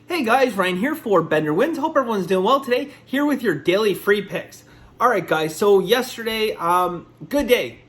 Hey guys, Ryan here for Bender Wins. Hope everyone's doing well today. Here with your daily free picks. All right, guys. So yesterday, good day,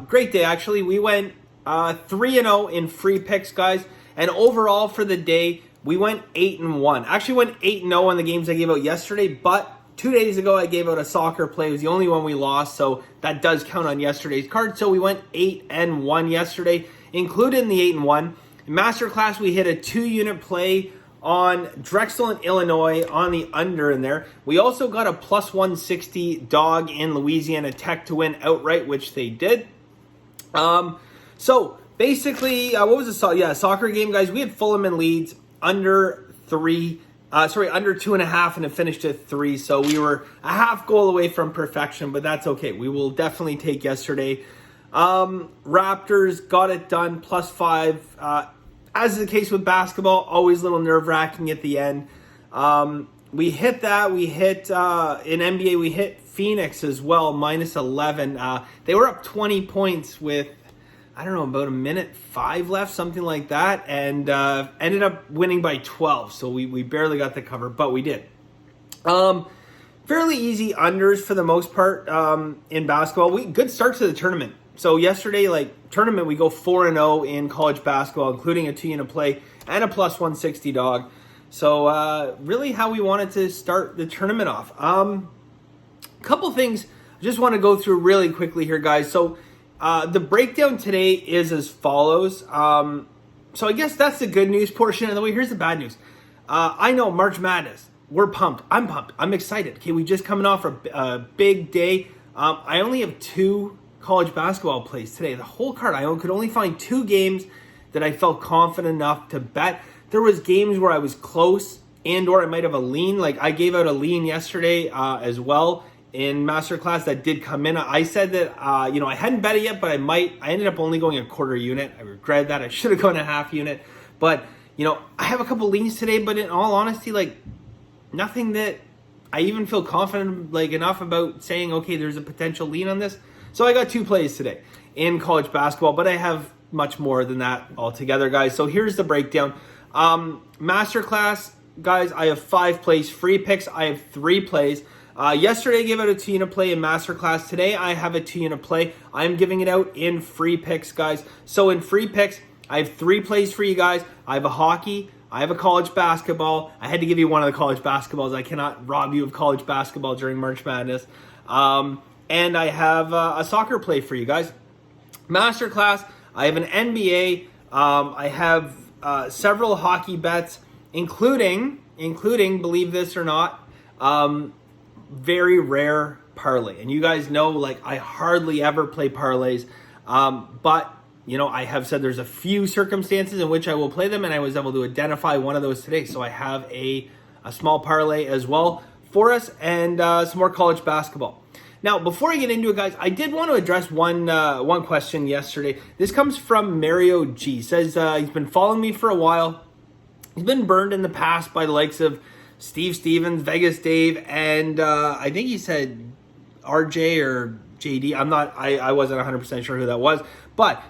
great day actually. We went 3-0 in free picks, guys, and overall for the day we went 8-1. Actually, went 8-0 on the games I gave out yesterday, but 2 days ago I gave out a soccer play. It was the only one we lost, so that does count on yesterday's card. So we went 8-1 yesterday, included in the 8-1. In Masterclass, we hit a 2-unit play on Drexel and Illinois on the under in there. We also got a plus 160 dog in Louisiana Tech to win outright, which they did. So basically, what was the soccer game, guys? We had Fulham in leads under 2.5, and it finished at 3. So we were a half goal away from perfection, but that's okay. We will definitely take yesterday. Raptors got it done, plus 5. As is the case with basketball, always a little nerve-wracking at the end. We hit that. We hit, in NBA, we hit Phoenix as well, minus 11. They were up 20 points with, I don't know, about 1:05 left, something like that, and ended up winning by 12. So we barely got the cover, but we did. Fairly easy unders for the most part in basketball. Good start to the tournament. So yesterday, tournament, we go 4-0 in college basketball, including a 2-unit play and a plus 160 dog. So really how we wanted to start the tournament off. Couple things I just want to go through really quickly here, guys. So the breakdown today is as follows. So I guess that's the good news portion of the way. Here's the bad news. I know March Madness. We're pumped. I'm pumped. I'm excited. Okay, we just coming off a big day. I only have 2 college basketball plays today. The whole card, I could only find 2 games that I felt confident enough to bet. There was games where I was close and/or I might have a lean. Like I gave out a lean yesterday as well in Masterclass that did come in. I said that I hadn't bet it yet, but I might. I ended up only going a quarter unit. I regret that. I should have gone a half unit. But I have a couple leans today. But in all honesty, nothing that I even feel confident enough about saying, okay, there's a potential lean on this. So I got 2 plays today in college basketball, but I have much more than that altogether, guys. So here's the breakdown. Masterclass, guys, I have 5 plays. Free picks, I have 3 plays. Yesterday I gave out a 2-unit play in Masterclass. Today I have a 2-unit play. I'm giving it out in free picks, guys. So in free picks, I have 3 plays for you guys. I have a hockey. I have a college basketball. I had to give you one of the college basketballs. I cannot rob you of college basketball during March Madness. And I have a soccer play for you guys. Masterclass, I have an NBA. I have several hockey bets, including, believe this or not, very rare parlay. And you guys know, I hardly ever play parlays. But, I have said there's a few circumstances in which I will play them, and I was able to identify one of those today. So I have a small parlay as well for us, and some more college basketball. Now, before I get into it, guys, I did want to address one question yesterday. This comes from Mario G. Says he's been following me for a while. He's been burned in the past by the likes of Steve Stevens, Vegas Dave, and I think he said RJ or JD. I wasn't 100% sure who that was. But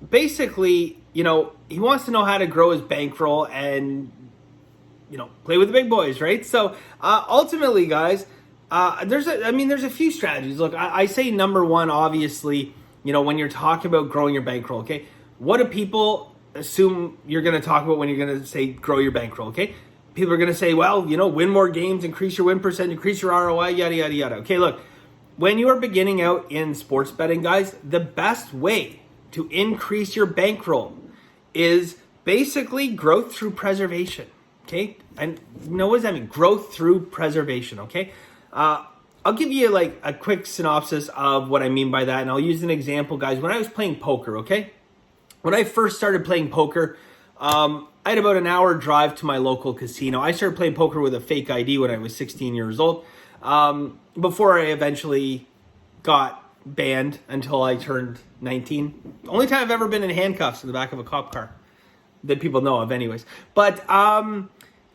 basically, he wants to know how to grow his bankroll and, play with the big boys, right? So ultimately, guys, there's a few strategies. Look, I say number one, obviously, when you're talking about growing your bankroll, okay? What do people assume you're going to talk about when you're going to say grow your bankroll, okay? People are going to say, well, win more games, increase your win percent, increase your ROI, yada, yada, yada. Okay, look, when you are beginning out in sports betting, guys, the best way to increase your bankroll is basically growth through preservation, okay? And what does that mean? Growth through preservation, okay? I'll give you a quick synopsis of what I mean by that, and I'll use an example, guys. When I was playing poker, okay? When I first started playing poker, I had about an hour drive to my local casino. I started playing poker with a fake ID when I was 16 years old, before I eventually got banned until I turned 19. The only time I've ever been in handcuffs in the back of a cop car that people know of anyways. But,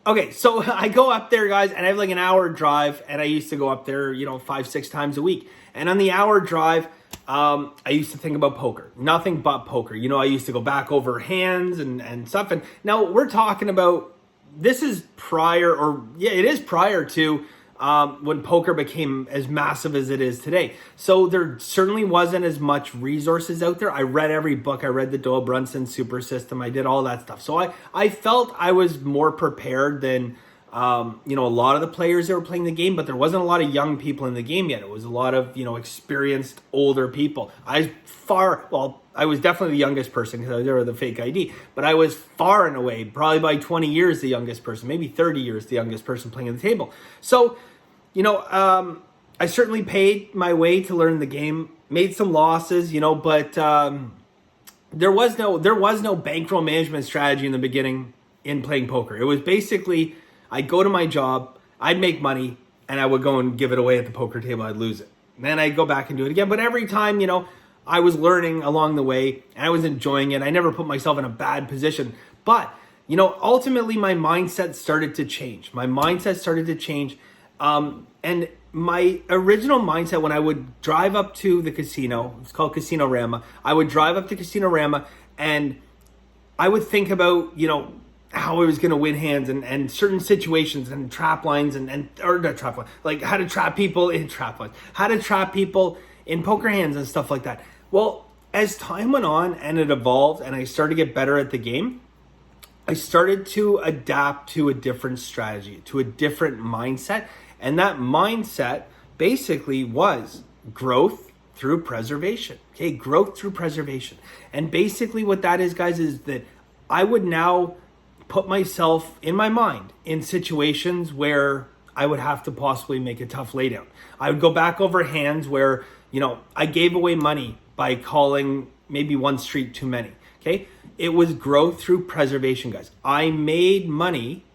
okay, so I go up there, guys, and I have an hour drive, and I used to go up there, 5-6 times a week. And on the hour drive, I used to think about poker, nothing but poker. I used to go back over hands and stuff. And now we're talking about this is prior, it is prior to when poker became as massive as it is today. So there certainly wasn't as much resources out there. I read every book. I read the Doyle Brunson Super System. I did all that stuff. So I felt I was more prepared than a lot of the players that were playing the game, but there wasn't a lot of young people in the game yet. It was a lot of, experienced older people. I was definitely the youngest person because I was there with a fake ID, but I was far and away, probably by 20 years, the youngest person, maybe 30 years, the youngest person playing at the table. So, I certainly paid my way to learn the game, made some losses, but there was no bankroll management strategy in the beginning in playing poker. It was basically, I'd go to my job, I'd make money, and I would go and give it away at the poker table. I'd lose it. And then I'd go back and do it again. But every time, I was learning along the way, and I was enjoying it. I never put myself in a bad position. But, ultimately my mindset started to change. And my original mindset when I would drive up to the casino, it's called Casino Rama. I would drive up to Casino Rama and I would think about, how I was going to win hands and certain situations and trap lines or not trap lines, like how to trap people in trap lines, how to trap people in poker hands and stuff like that. Well, as time went on and it evolved and I started to get better at the game, I started to adapt to a different strategy, to a different mindset. And that mindset basically was growth through preservation. Okay, growth through preservation. And basically what that is, guys, is that I would now put myself in my mind in situations where I would have to possibly make a tough laydown. I would go back over hands where, I gave away money by calling maybe one street too many. Okay, it was growth through preservation, guys. I made money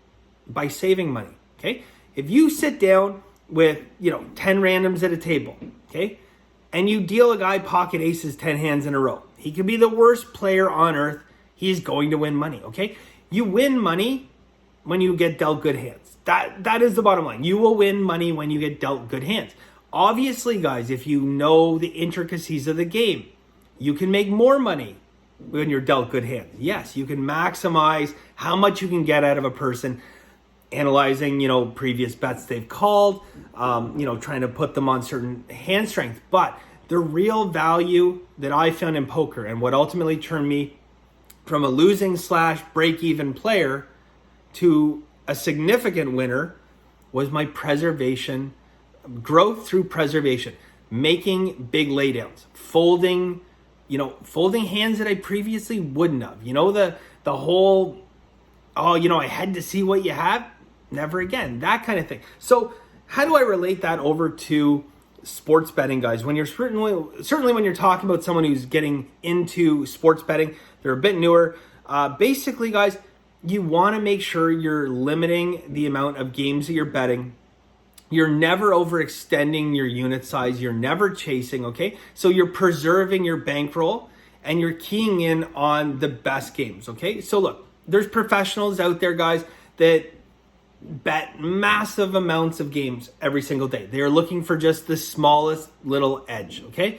by saving money. Okay, if you sit down with 10 randoms at a table, okay, and you deal a guy pocket aces 10 hands in a row, he could be the worst player on earth. He's going to win money. Okay, you win money when you get dealt good hands. That is the bottom line. You will win money when you get dealt good hands. Obviously, guys, if you know the intricacies of the game, you can make more money when you're dealt good hands. Yes, you can maximize how much you can get out of a person, analyzing, previous bets they've called, trying to put them on certain hand strength. But the real value that I found in poker and what ultimately turned me from a losing / break-even player to a significant winner was my preservation, growth through preservation, making big laydowns, folding hands that I previously wouldn't have. The whole, I had to see what you have, never again, that kind of thing. So how do I relate that over to sports betting, guys? When you're certainly when you're talking about someone who's getting into sports betting, they're a bit newer. Basically, guys, you want to make sure you're limiting the amount of games that you're betting. You're never overextending your unit size. You're never chasing, okay? So you're preserving your bankroll and you're keying in on the best games, okay? So look, there's professionals out there, guys, that bet massive amounts of games every single day. They are looking for just the smallest little edge, okay?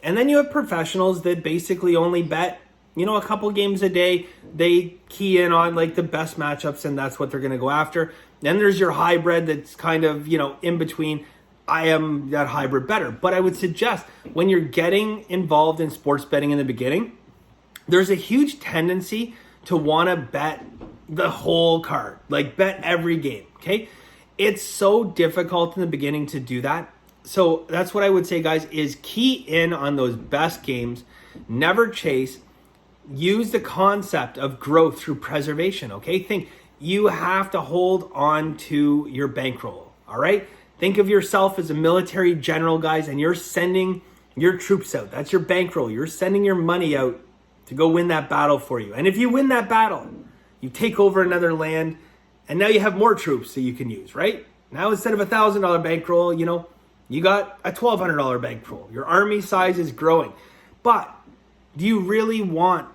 And then you have professionals that basically only bet, a couple games a day. They key in on like the best matchups and that's what they're going to go after. Then there's your hybrid that's kind of, in between. I am that hybrid better. But I would suggest when you're getting involved in sports betting in the beginning, there's a huge tendency to want to bet the whole card, like bet every game, okay? It's so difficult in the beginning to do that. So that's what I would say, guys, is key in on those best games, never chase, use the concept of growth through preservation, okay? You have to hold on to your bankroll, all right? Think of yourself as a military general, guys, and you're sending your troops out. That's your bankroll. You're sending your money out to go win that battle for you. And if you win that battle, you take over another land, and now you have more troops that you can use, right? Now instead of a $1,000 bankroll, you got a $1,200 bankroll. Your army size is growing. But do you really want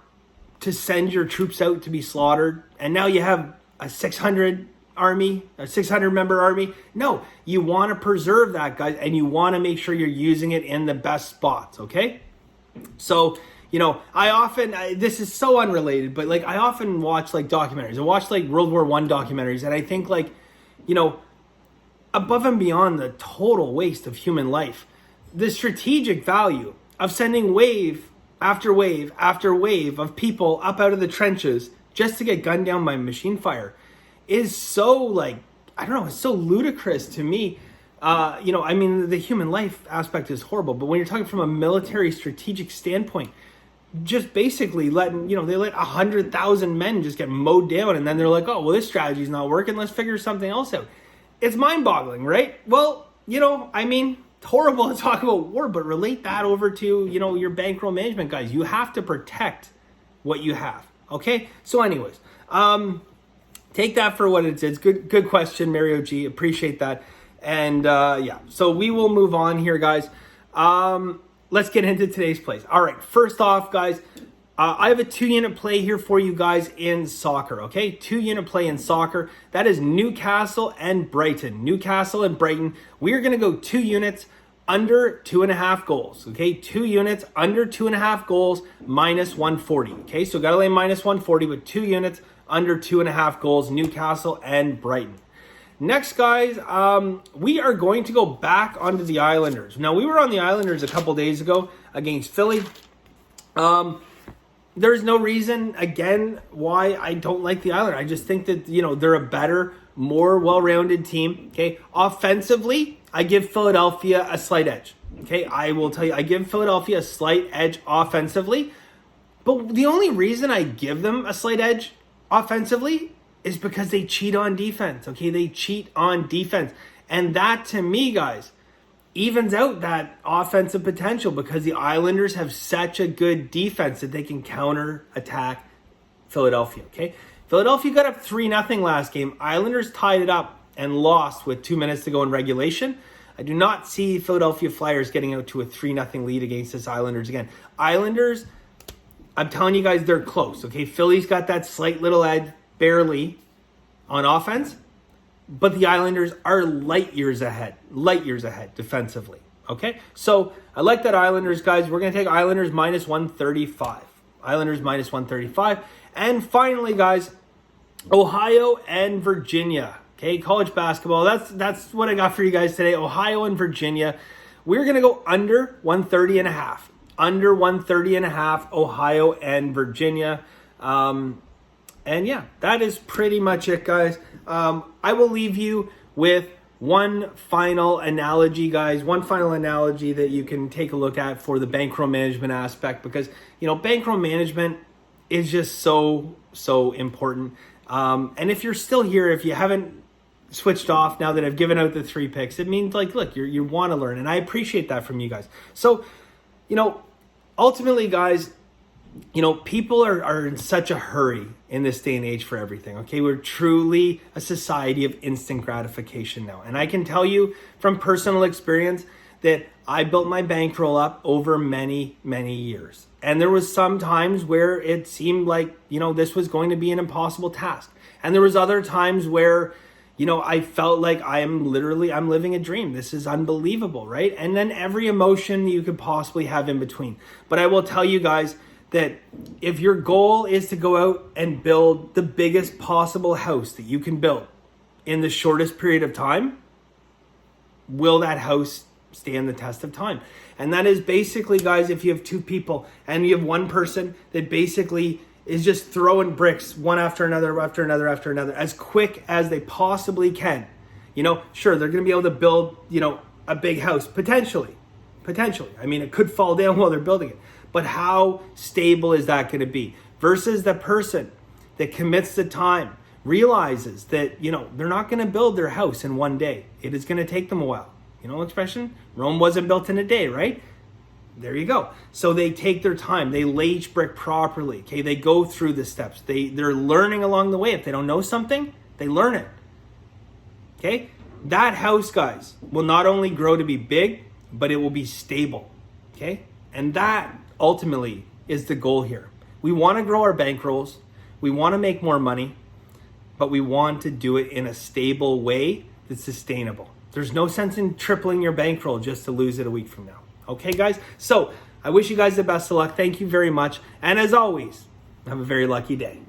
to send your troops out to be slaughtered? And now you have a 600 army, a 600 member army? No, you want to preserve that, guys, and you want to make sure you're using it in the best spots, okay? So, this is so unrelated, but like I often watch like documentaries. I watch like World War I documentaries, and I think like, above and beyond the total waste of human life, the strategic value of sending wave after wave after wave of people up out of the trenches just to get gunned down by machine fire is so like, I don't know, it's so ludicrous to me. The human life aspect is horrible, but when you're talking from a military strategic standpoint, just basically letting, they let 100,000 men just get mowed down, and then they're like, oh, well, this strategy's not working, let's figure something else out. It's mind-boggling, right? Well, horrible to talk about war, but relate that over to, your bankroll management guys. You have to protect what you have, okay? So anyways, take that for what it is. Good question, Mario G. Appreciate that. And so we will move on here, guys. Let's get into today's plays. All right, first off, guys, I have a 2-unit play here for you guys in soccer, okay? 2-unit play in soccer. That is Newcastle and Brighton. Newcastle and Brighton. We are going to go 2 units under 2.5 goals, okay? 2 units under 2.5 goals, minus 140, okay? So got to lay minus 140 with 2 units under 2.5 goals, Newcastle and Brighton. Next, guys, we are going to go back onto the Islanders. Now, we were on the Islanders a couple days ago against Philly. There's no reason, again, why I don't like the Islanders. I just think that, they're a better, more well-rounded team, okay? Offensively, I give Philadelphia a slight edge, okay? I will tell you, I give Philadelphia a slight edge offensively, but the only reason I give them a slight edge offensively is because they cheat on defense, okay? They cheat on defense. And that, to me, guys, evens out that offensive potential because the Islanders have such a good defense that they can counter-attack Philadelphia, okay? Philadelphia got up 3-0 last game. Islanders tied it up and lost with 2 minutes to go in regulation. I do not see Philadelphia Flyers getting out to a 3-0 lead against this Islanders again. Islanders, I'm telling you guys, they're close, okay? Philly's got that slight little edge, barely, on offense, but the Islanders are light years ahead defensively, okay? So I like that Islanders, guys. We're going to take Islanders minus 135. Islanders minus 135. And finally, guys, Ohio and Virginia, okay? College basketball, that's what I got for you guys today. Ohio and Virginia. We're going to go under 130.5. Under 130.5, Ohio and Virginia. And yeah, that is pretty much it, guys. I will leave you with one final analogy, guys. One final analogy that you can take a look at for the bankroll management aspect, because, bankroll management is just so important. And if you're still here, if you haven't switched off now that I've given out the 3 picks, it means, like, look, you want to learn. And I appreciate that from you guys. So, ultimately, guys, people are in such a hurry in this day and age for everything, okay? We're truly a society of instant gratification now. And I can tell you from personal experience that I built my bankroll up over many, many years. And there was some times where it seemed like, this was going to be an impossible task. And there was other times where, I felt like I'm living a dream. This is unbelievable, right? And then every emotion you could possibly have in between. But I will tell you guys, that if your goal is to go out and build the biggest possible house that you can build in the shortest period of time, will that house stand the test of time? And that is basically, guys, if you have 2 people and you have one person that basically is just throwing bricks one after another, as quick as they possibly can. Sure, they're going to be able to build, a big house, potentially. I mean, it could fall down while they're building it. But how stable is that going to be? Versus the person that commits the time, realizes that, they're not going to build their house in one day. It is going to take them a while. Expression? Rome wasn't built in a day, right? There you go. So they take their time. They lay each brick properly. Okay, they go through the steps. They're learning along the way. If they don't know something, they learn it. Okay? That house, guys, will not only grow to be big, but it will be stable. Okay? And that ultimately is the goal here. We want to grow our bankrolls. We want to make more money, but we want to do it in a stable way that's sustainable. There's no sense in tripling your bankroll just to lose it a week from now. Okay, guys? So I wish you guys the best of luck. Thank you very much. And as always, have a very lucky day.